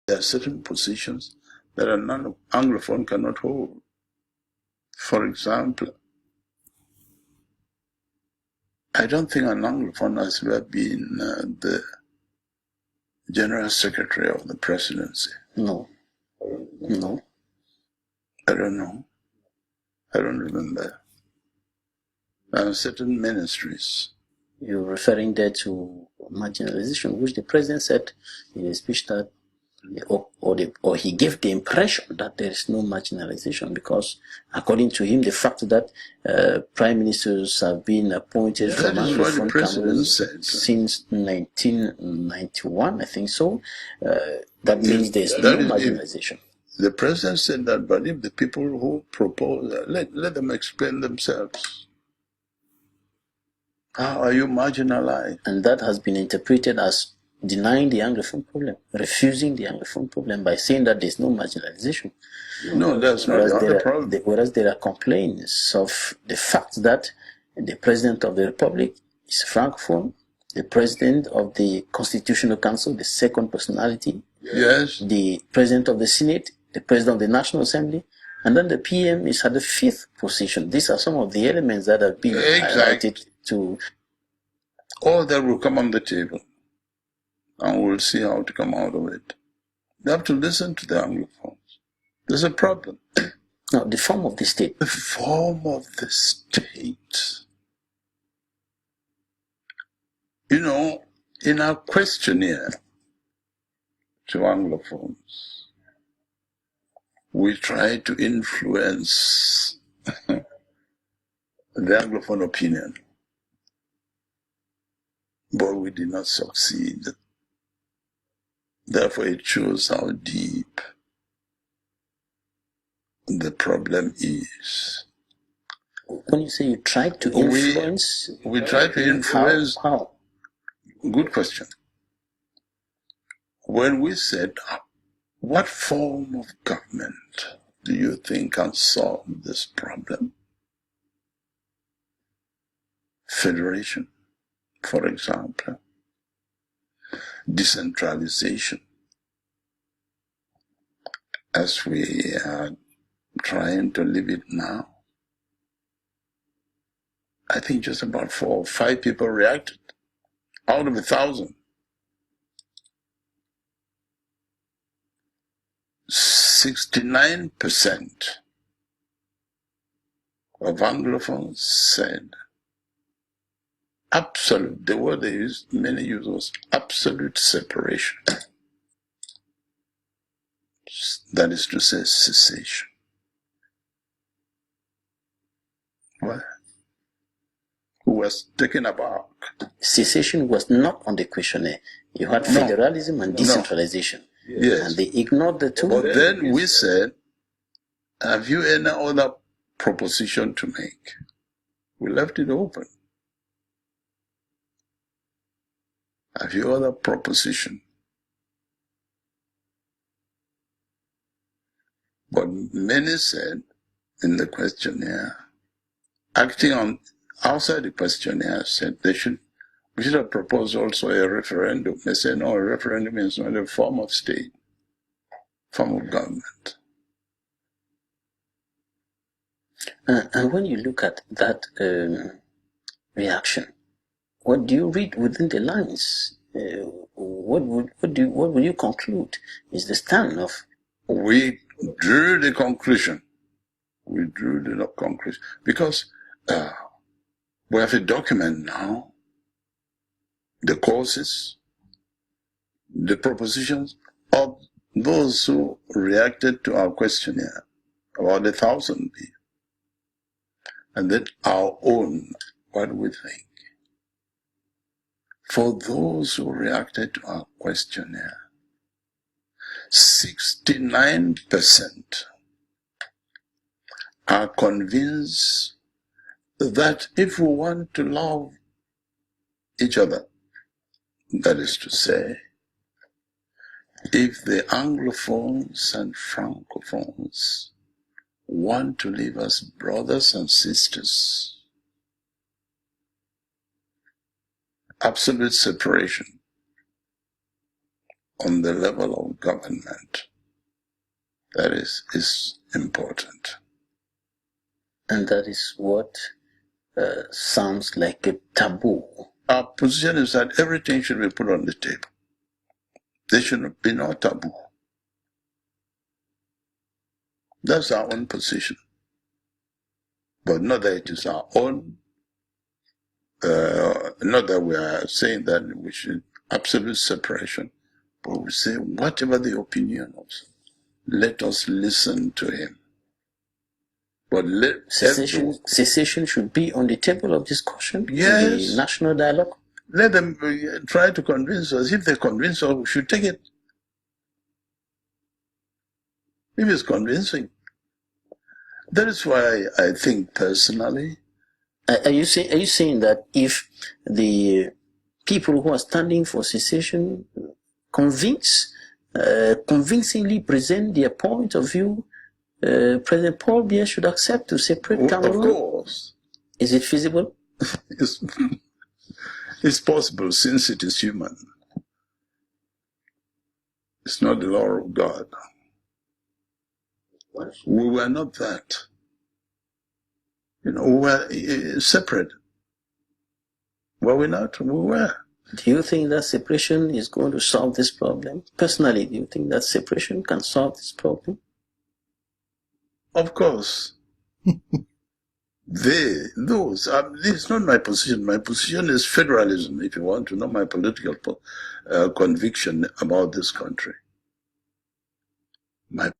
There are certain positions that a non-Anglophone cannot hold. For example, I don't think an Anglophone has ever been the General Secretary of the Presidency. No. No. I don't know. I don't remember. There are certain ministries. You're referring there to marginalization, which the president said in a speech that, or he gave the impression that there is no marginalization, because according to him, the fact that prime ministers have been appointed from Anglophone Cameroon since 1991, I think so, that means there's no marginalization. The president said that, but if the people who propose, let them explain themselves. How are you marginalized? And that has been interpreted as denying the Anglophone problem, refusing the Anglophone problem by saying that there's no marginalization. No, that's not the other problem. Whereas there are complaints of the fact that the President of the Republic is Francophone, the President of the Constitutional Council, the second personality, yes, the President of the Senate, the President of the National Assembly, and then the PM is at the 5th position. These are some of the elements that have been highlighted to... All that will come on the table, and we'll see how to come out of it. You have to listen to the Anglophones. There's a problem. No, the form of the state. The form of the state. You know, in our questionnaire to Anglophones, we try to influence the Anglophone opinion, but we did not succeed. Therefore, it shows how deep the problem is. When you say you tried to influence... We tried to influence... How? Good question. When we said, what form of government do you think can solve this problem? Federation, for example. Decentralization, as we are trying to live it now. I think just about 4 or 5 people reacted out of 1,000. 69% of Anglophones said absolute, the word they used, many use was absolute separation. That is to say, cessation. What? Who was taken aback? Cessation was not on the questionnaire. You had federalism and decentralization. Yes. And they ignored the two. But then we said, have you any other proposition to make? We left it open. Have you other proposition? But many said in the questionnaire, acting on outside the questionnaire, said we should have proposed also a referendum. They said, no, a referendum is not a form of state, form of government. And when you look at that reaction, what do you read within the lines? What would you conclude is the stand of? We drew the conclusion. We drew the conclusion because we have a document now. The causes, the propositions of those who reacted to our questionnaire, about 1,000 people, and then our own, what we think. For those who reacted to our questionnaire, 69% are convinced that if we want to love each other, that is to say, if the Anglophones and Francophones want to live as brothers and sisters, absolute separation on the level of government. That is important. And that is what sounds like a taboo. Our position is that everything should be put on the table. There should be no taboo. That's our own position. But not that it is our own, not that we are saying that we should absolute separation, but we say whatever the opinion of, let us listen to him. But secession should be on the table of discussion. Yes. In the national dialogue. Let them try to convince us. If they convince us, we should take it. If it's convincing. That is why I think personally. Are you saying that if the people who are standing for secession convincingly present their point of view, President Paul Biya should accept to separate Cameroon? Of course. Is it feasible? It's possible, since it is human. It's not the law of God. We were not that. We were separate. Were we not? We were. Do you think that separation is going to solve this problem? Personally, do you think that separation can solve this problem? Of course. This is not my position. My position is federalism, if you want to know my political conviction about this country. My